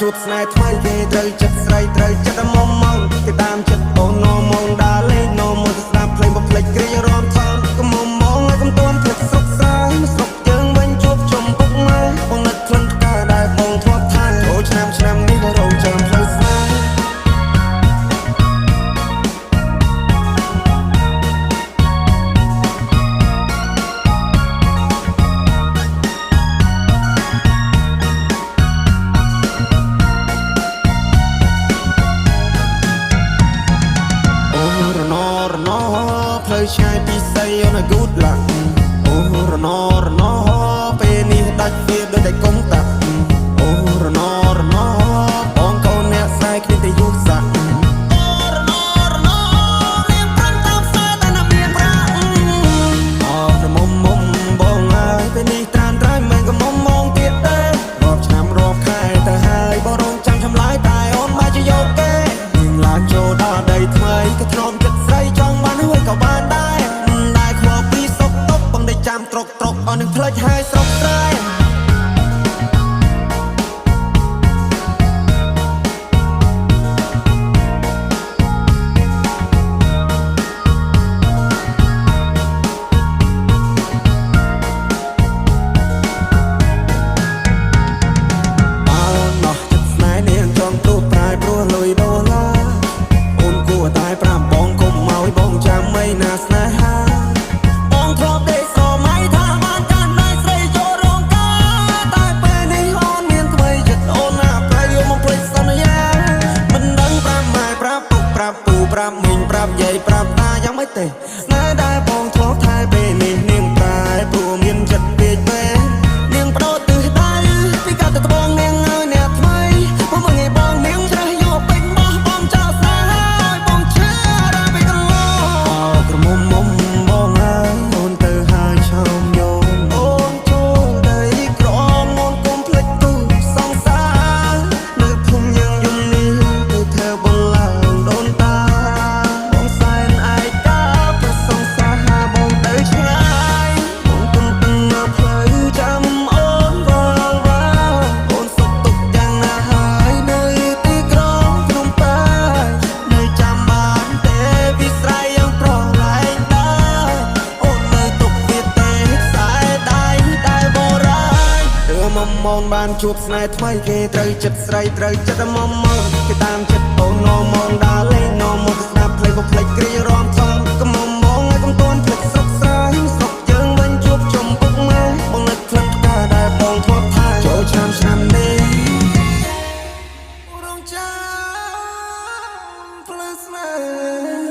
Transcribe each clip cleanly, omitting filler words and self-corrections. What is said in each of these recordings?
ជួបស្នេហ៍ថ្មីគេត្រូវចិត្តស្រីត្រូវចិត្តមុំមកគេតាមចិត្តអូននោមងដើរលេងនោមទៅស្ដាប់ភ្លេងបំភ្លេចគ្រារំថងក៏មុំមកឲ្យកុំទួមភ្លេចស្រុកស្រែស្រុកយើងវិញជួបជុំពុកម៉ែបងនឹកក្លិនផ្កាដែលបងធ្លាប់ថែអូឆ្នាំនេះក៏រងចាំផ្លូវស្នេហ៍ផ្លូវឆ្ងាយពីស័យអូនឲ្យ good luck អូរណពេលនេះដាច់វាដូចតែកុំតាក់អូរណបងកូនអ្នកស្រីគ្នាតែយុសាក់អូរណនាងប្រាំតាមផ្សារតែណាមានប្រាក់អូរមុំបងហើយពេលនេះត្រានត្រៃមិនក៏មុំមកទៀតទេរាប់ឆ្នាំរាប់ខែទៅហើយបងរងចាំឆ្លើយតែអូនមកជាយកគេនឹងឡើងចូលដល់ដីថ្មីក៏ធ្នមចិត្តស្រីចង់បានហើយក៏បានដែរខ្វល់ពីសុកតុកបងได้ចាំត្រុកអូននឹងផ្លេចហើយស្រុកស្រែប្រាប់មីងប្រាប់យាយប្រាប់តាយ៉ាងម៉េចទេណែដែលបងធ្លាប់ថែពេលនេះនាងប្រែព្រោះមានចិត្តពេកពេលនាងបដោតទិសដៅពីកាត់ទៅត្បូងនាងឲ្យអ្នកថ្មីមកមើលងាយបងនាងច្រេះយកពេញបោះបងចោលស្នេហ៍ឲ្យបងឈឺដល់ពេលកន្លងអោក្រមុំបងហើយអូនទៅហើយឆោមយំអូនចូលដីក្រមអូនគុំភ្លេចទូសងសារនៅភូមិយើងយំនេះទៅធ្វើបងឡើងដូនតាមងបានជួបស្នេហ៍ថ្មីគេត្រូវចិត្តស្រីត្រូវចិត្តមុំមកគេតាមចិត្តអូននោមងដើរលេងនោមមកស្ដាប់ភ្លេងបំភ្លេចគ្រារំថងក៏មុំមកឲ្យកុំទួនភ្លេចស្រុកស្រែស្រុកយើងវិញជួបជុំពុកម៉ែបងនឹកក្លិនផ្កាដែលបងធ្លាប់ថែចូលឆ្នាំនេះរងចាំផ្លូវស្នេហ៍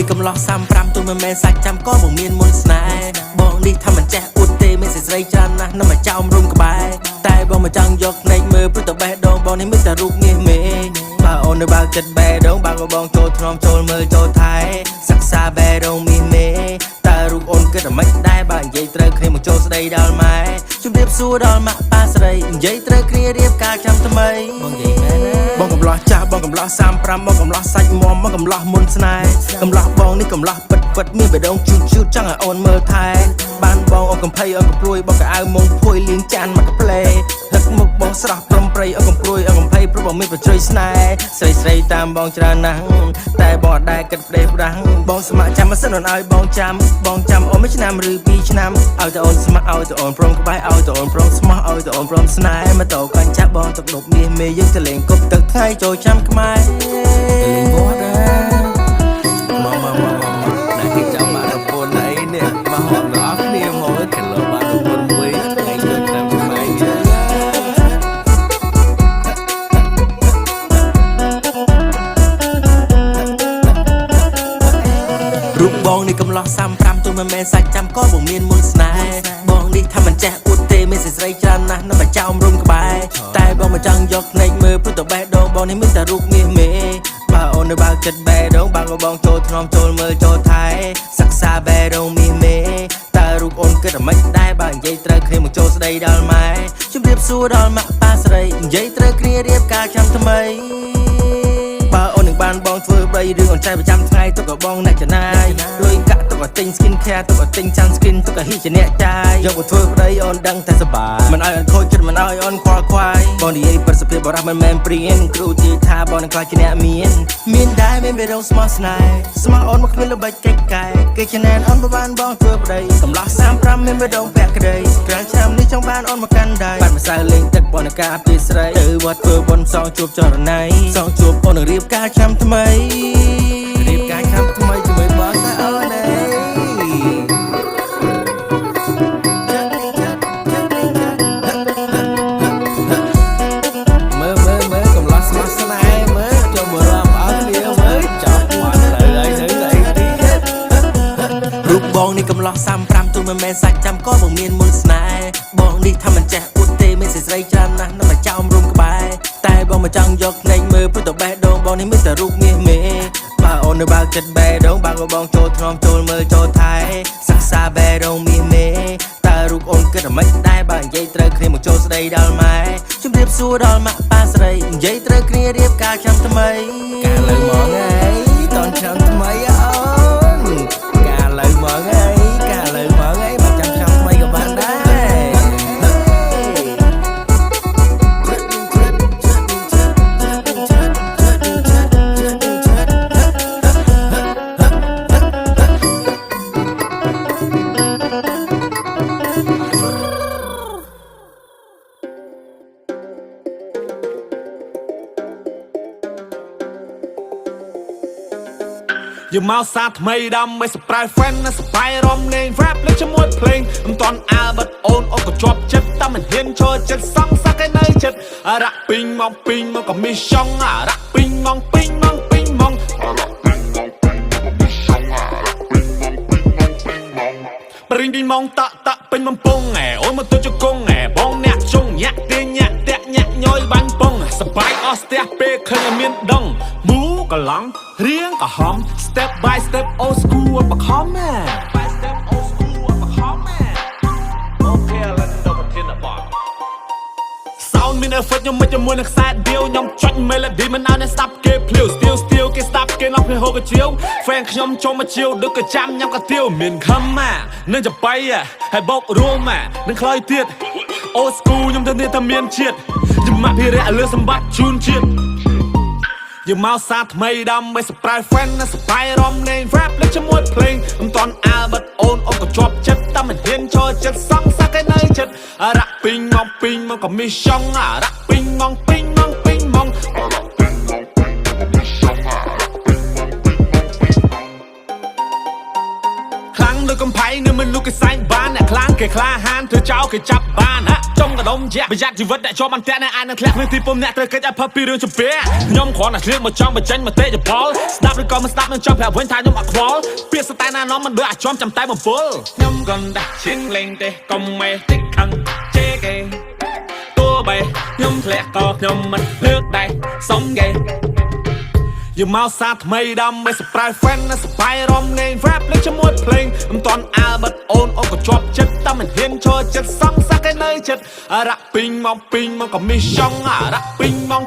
នេះកំឡោះ35ទូមិនមែនសាច់ចាំក៏បងមានមុនស្នេហ៍បងនេះថាមិនចេះអួតទេមានស្រីច្រើនណាស់នៅមកចោមរុំក្បែរតែបងមិនចង់យកភ្នែកមើលព្រោះតែបេះដូងបងនេះមានតែរូបមាសមេបើអូននៅបើកចិត្តបេះដូងបើក៏បងចូលថ្នមចូលមើលចូលថែសិក្សាបេះដូងមាសមេតើរូបអូនគិតអ្មេចដែរបើនិយាយត្រូវគ្នាមកចូលស្ដីដល់ម៉ែជំរាបសួរដល់ម៉ាក់ប៉ាស្រីនិយាយត្រូវគ្នារៀបការចាំថ្មីបងនិយាយមែនណាបងកំឡោះចាស់បងកំឡោះ35បងកំឡោះសាច់មាំបងកំឡោះមុនស្នេហ៍កំឡោះបងនេះកំឡោះពិតមានបេះដូងជូតចង់ឲ្យអូនមើលថែបានបងអូនកំភៃអូនកំព្រួយបងក៏អៅមុំភួយលៀងចានមកកាផ្លេហឹកមុខបងស្រស់ព្រមព្រៃអូនកំព្រួយអូនកំភៃព្រោះបងមានប្រជ័យស្នេហ៍ស្រីតាមបងច្រើនណាស់តែបងអត់ដែរគិតផ្ដេសផ្ដាស់បងស្ម័គ្រចាំមិនសិនអូនឲ្យបងចាំអូនមួយឆ្នាំឬ2ឆ្នាំឲ្យតែអូនស្ម័គ្រឲ្យតែអូនព្រមក្បែរឲ្យតែអូនព្រមស្មោះឲ្យតែអូនព្រមស្នេហ៍មកតោកាញ់ចាប់បងទឹកដប់មាសមេយើងទៅលេងគប់ទឹកថ្ងៃចូលចាំខ្មែរទៅលេងវត្តមកណាគេចាំមករពូនអីនេះមកហត់ដល់អស់គ្នាមកកន្លងបានរពូនមួយថ្ងៃចូលតាមខ្មែររូបបងនេះកំឡោះ35ទូមិនមែនសាច់ចាំក៏បងមានមុនស្នេហ៍បងនេះថាមិនចេះអួតទេមានស្រីច្រើនណាស់នៅមកចោមរុំក្បែរតែបងមិនចង់យកភ្នែកមើលព្រោះតែបេះដូងបងនេះមានតែរូបមាសមេបើអូននៅបើកចិត្តបេះដូងបើក៏បងចូលថ្នមចូលមើលចូលថែសិក្សាបេះដូងមាសមេតើរូបអូនគិតអ្មេចដែរបើនិយាយត្រូវគ្នាមកចូលស្ដីដល់ម៉ែជំរាបសួរដល់ម៉ាក់ប៉ាស្រីនិយាយត្រូវគ្នារៀបការចាំថ្មីបើអូននឹងបានបងធ្វើ3រឿងអូនចែកប្រចាំថ្ងៃទុកក៏បងអ្នកចំណាយលុយកាក់ទុកក៏ទិញ skin care ទុកក៏ទិញចាំ skin ទុកក៏ហ៊ីជាអ្នកចាយយកមកធ្វើប្តីអូនដឹងតែសប្បាយមិនឲ្យអូនខូចចិត្តមិនឲ្យអូនខ្វល់ខ្វាយបងនិយាយប្រសិទ្ធភាពបរោះមិនមែនព្រៀនគ្រូជាថាបងនឹងខ្លាចជាអ្នកមានដែរមានបេះដូងស្មោះស្នេហ៍ស្មោះអូនមកគ្មានល្បិចកិច្ចកែគេច្នៃអូនបានបងធ្វើប្តីកំឡោះ35មានបេះដូងពាក់ក្តីក្រាំងឆ្នាំនេះចង់បានអូនមកកាន់ដៃបានម្សៅលេងទឹកបងនឹងការពីស្រីទៅវត្តធ្វើបុណ្យសងជួបចរណៃសងជួបអូននឹងរៀបការឆ្នាំថ្មីរៀបការឆ្នាំថ្មីជាមួយបងតែអូនឯងមើលកំឡោះស្មោះស្នេហ៍មើលចូលមករំអស់គ្នាមើលចាប់មកទៅអីទៀតរូបបងនេះកំឡោះ35ទូមិនមែនសាច់ចាំក៏បងមានមុនស្នេហ៍បងនេះថាមិនចេះអួតទេមានស្រីច្រើនណាស់នៅមកចោមរុំក្បែរតែបងមិនចង់យកភ្នែកមើលព្រោះតែបេះដូងបងនេះមានតែរូបមាសមេបើអូននៅបើកចិត្តបេះដូងបើក៏បងចូលថ្នមចូលមើលចូលថែសិក្សាបេះដូងមាសមេតើរូបអូនគិតអ្មេចដែរបើនិយាយត្រូវគ្នាមកចូលស្ដីដល់ម៉ែជំរាបសួរដល់ម៉ាក់ប៉ាស្រីនិយាយត្រូវគ្នារៀបការឆ្នាំថ្មីការលើមកហើយតនឆ្នាំថ្មីអូនការលើមកហើយការលើមកហើយមកចាំឆ្នាំថ្មីក៏បានដែរយើងមកសាថ្មីដើម្បី surprise friend និង surprise រំលេង rap លេងជាមួយភ្លេងមិនតាន់អើបិទអូនក៏ជាប់ចិត្តតែមិនហ៊ានចូលចិត្តសង្ស័កឯនៅចិត្តអារ៉ាពីងមកក៏មានចង់អារ៉ាពីងមកអារ៉ាពីងមកក៏មានចង់អារ៉ាពីងបរិញពីងមកតាក់ពេញបំពង់អូនមកទៅជង្គង់បងអ្នកជុងញាក់ទាញញាក់តាក់ញាក់ញយបាញ់ពងសបាយអស់ស្ទះពេលឃើញមានដងមូកឡង់រៀងក៏ហំ step by step old school បខំអូខេឥឡូវទៅប្រធានបទ sound មាន effect ខ្ញុំមិនជាមួយនឹងខ្សែដៀវខ្ញុំចុច melody មិនឲ្យអ្នកស្ដាប់គេភ្លាវ still គេស្ដាប់គេណោះពេលហូបកាជាវ fan ខ្ញុំចូលមកជាវដូចក៏ចាំញ៉ាំកាទៀវមានខំនឹងចំបៃហើយបោករួមនឹងខ្ល้อยទៀត old school ខ្ញុំទៅនេះតែមានជាតិជំមាក់ភិរៈលើសម្បត្តិជូនជាតិយើងមកសាថ្មីដើម្បី surprise friend និង surprise រំលេង rap លេងជាមួយភ្លេងមិនតាន់អើបិទអូនក៏ជាប់ចិត្តតែមិនហ៊ានចូលចិត្តសង្ស័កឯនៅចិត្តអារ៉ាពីងមកក៏មានចង់អារ៉ាពីងមកអារ៉ាពីងមកក៏មានចង់ខ្លាំងដូចកំផៃនៅមិនលុក គេសែងបានអ្នកខ្លាំងគេក្លាហានធ្វើចោលគេចាប់បានហ่ะចុងកដុំជាប្រយ័ត្នជីវិតអ្នកជាប់បានតែអ្នកអាចនឹងធ្លាក់ក្នុងទីពុំអ្នកត្រូវកិច្ចឲ្យផុតពីរឿងជំពាខ្ញុំគ្រាន់តែឆ្លៀតមកចង់បញ្ចេញមតិយោបល់ស្ដាប់ឬក៏មិនស្ដាប់នឹងចង់ប្រាប់វិញថាខ្ញុំអត់ខ្វល់ពាក្យសតែណានាំមិនដូចអាចចំចាំតែបំពល់ខ្ញុំក៏ដាច់ឈៀងលេងទេកុំមេតិចខឹងជេគេទោះបីខ្ញុំធ្លាក់ក៏ខ្ញុំមិនលើកដៃសុំគេយកមកសាថ្មីដើម្បី surprise fan ណាសបាយរំលែង rap លេងជាមួយភ្លេងមិនតាន់អាលបិទអូនក៏ជាប់ចិត្តតែមិនហ៊ានឈរចិត្តសងសាក់ឯនៅចិត្តរ៉ាក់ពីងមកក៏មីសចង់រ៉ាក់ពីងមក